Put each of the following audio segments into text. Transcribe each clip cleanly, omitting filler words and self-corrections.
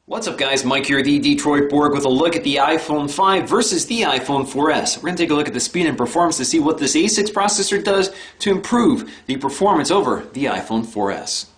What's up guys, Mike here, the Detroit Borg, with a look at the iPhone 5 versus the iPhone 4S. We're going to take a look at the speed and performance to see what this A6 processor does to improve the performance over the iPhone 4S.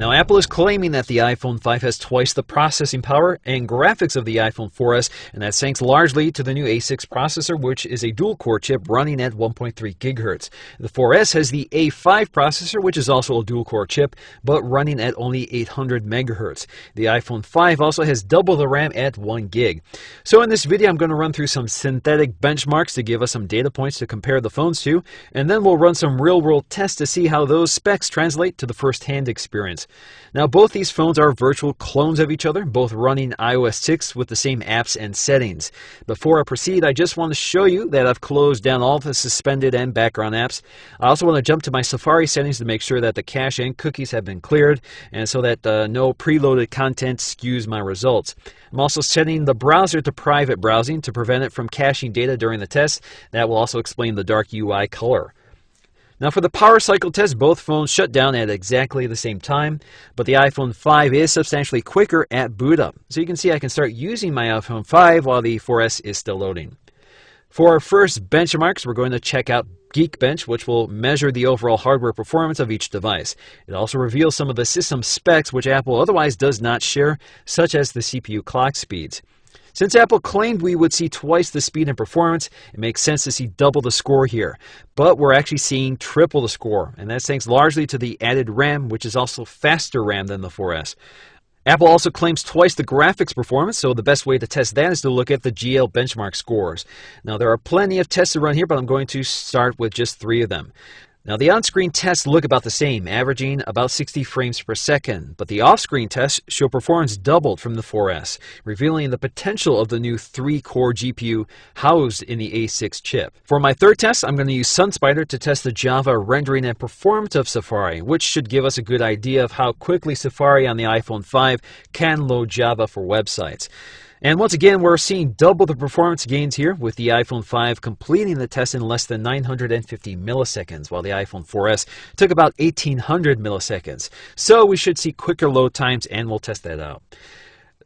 Now, Apple is claiming that the iPhone 5 has twice the processing power and graphics of the iPhone 4S, and that's thanks largely to the new A6 processor, which is a dual-core chip running at 1.3 gigahertz. The 4S has the A5 processor, which is also a dual-core chip, but running at only 800 megahertz. The iPhone 5 also has double the RAM at 1 gig. So in this video, I'm going to run through some synthetic benchmarks to give us some data points to compare the phones to, and then we'll run some real-world tests to see how those specs translate to the first-hand experience. Now, both these phones are virtual clones of each other, both running iOS 6 with the same apps and settings. Before I proceed, I just want to show you that I've closed down all the suspended and background apps. I also want to jump to my Safari settings to make sure that the cache and cookies have been cleared, and so that no preloaded content skews my results. I'm also setting the browser to private browsing to prevent it from caching data during the test. That will also explain the dark UI color. Now, for the power cycle test, both phones shut down at exactly the same time, but the iPhone 5 is substantially quicker at boot up. So you can see I can start using my iPhone 5 while the 4S is still loading. For our first benchmarks, we're going to check out Geekbench, which will measure the overall hardware performance of each device. It also reveals some of the system specs which Apple otherwise does not share, such as the CPU clock speeds. Since Apple claimed we would see twice the speed and performance, it makes sense to see double the score here. But we're actually seeing triple the score, and that's thanks largely to the added RAM, which is also faster RAM than the 4S. Apple also claims twice the graphics performance, so the best way to test that is to look at the GL benchmark scores. Now, there are plenty of tests to run here, but I'm going to start with just 3 of them. Now, the on-screen tests look about the same, averaging about 60 frames per second, but the off-screen tests show performance doubled from the 4S, revealing the potential of the new 3-core GPU housed in the A6 chip. For my third test, I'm going to use SunSpider to test the Java rendering and performance of Safari, which should give us a good idea of how quickly Safari on the iPhone 5 can load Java for websites. And once again, we're seeing double the performance gains here, with the iPhone 5 completing the test in less than 950 milliseconds, while the iPhone 4S took about 1800 milliseconds. So we should see quicker load times, and we'll test that out.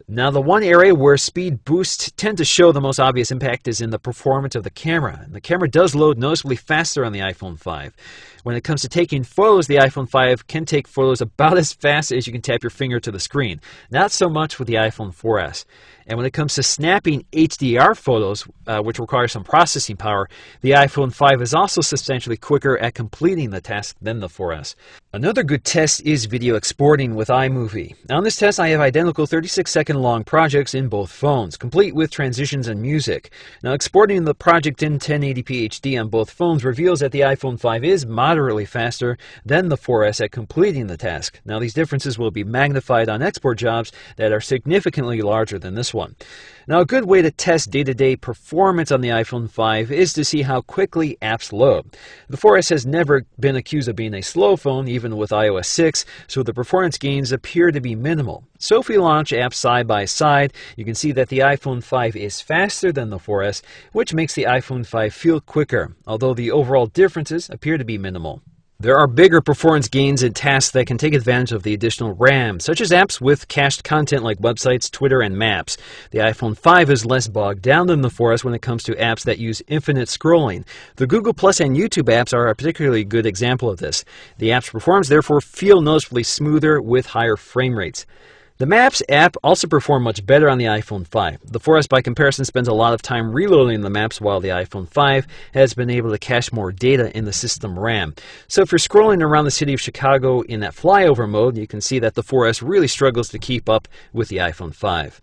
Now, the one area where speed boosts tend to show the most obvious impact is in the performance of the camera. And the camera does load noticeably faster on the iPhone 5. When it comes to taking photos, the iPhone 5 can take photos about as fast as you can tap your finger to the screen. Not so much with the iPhone 4S. And when it comes to snapping HDR photos, which require some processing power, the iPhone 5 is also substantially quicker at completing the task than the 4S. Another good test is video exporting with iMovie. Now, on this test, I have identical 36-second long projects in both phones, complete with transitions and music. Now, exporting the project in 1080p HD on both phones reveals that the iPhone 5 is moderately faster than the 4S at completing the task. Now, these differences will be magnified on export jobs that are significantly larger than this one. Now, a good way to test day-to-day performance on the iPhone 5 is to see how quickly apps load. The 4S has never been accused of being a slow phone, even with iOS 6, so the performance gains appear to be minimal. So if we launch apps side by side, you can see that the iPhone 5 is faster than the 4S, which makes the iPhone 5 feel quicker, although the overall differences appear to be minimal. There are bigger performance gains in tasks that can take advantage of the additional RAM, such as apps with cached content like websites, Twitter, and Maps. The iPhone 5 is less bogged down than the 4S when it comes to apps that use infinite scrolling. The Google Plus and YouTube apps are a particularly good example of this. The app's performance therefore feel noticeably smoother with higher frame rates. The Maps app also performed much better on the iPhone 5. The 4S, by comparison, spends a lot of time reloading the maps, while the iPhone 5 has been able to cache more data in the system RAM. So if you're scrolling around the city of Chicago in that flyover mode, you can see that the 4S really struggles to keep up with the iPhone 5.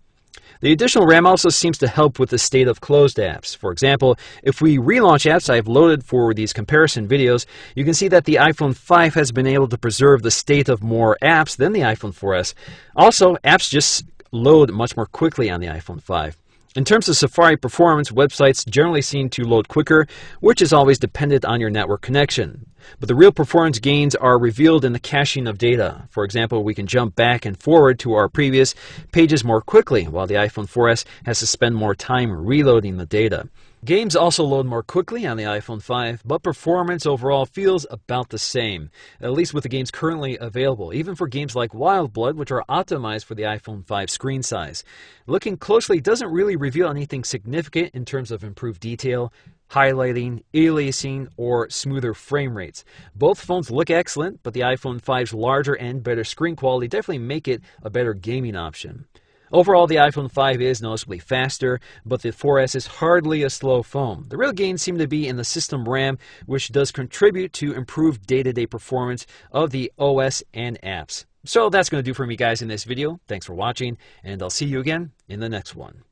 The additional RAM also seems to help with the state of closed apps. For example, if we relaunch apps I've loaded for these comparison videos, you can see that the iPhone 5 has been able to preserve the state of more apps than the iPhone 4S. Also, apps just load much more quickly on the iPhone 5. In terms of Safari performance, websites generally seem to load quicker, which is always dependent on your network connection. But the real performance gains are revealed in the caching of data. For example, we can jump back and forward to our previous pages more quickly, while the iPhone 4S has to spend more time reloading the data. Games also load more quickly on the iPhone 5, but performance overall feels about the same, at least with the games currently available, even for games like Wild Blood, which are optimized for the iPhone 5 screen size. Looking closely doesn't really reveal anything significant in terms of improved detail, highlighting, aliasing, or smoother frame rates. Both phones look excellent, but the iPhone 5's larger and better screen quality definitely make it a better gaming option. Overall, the iPhone 5 is noticeably faster, but the 4S is hardly a slow phone. The real gains seem to be in the system RAM, which does contribute to improved day-to-day performance of the OS and apps. So that's going to do for me, guys, in this video. Thanks for watching, and I'll see you again in the next one.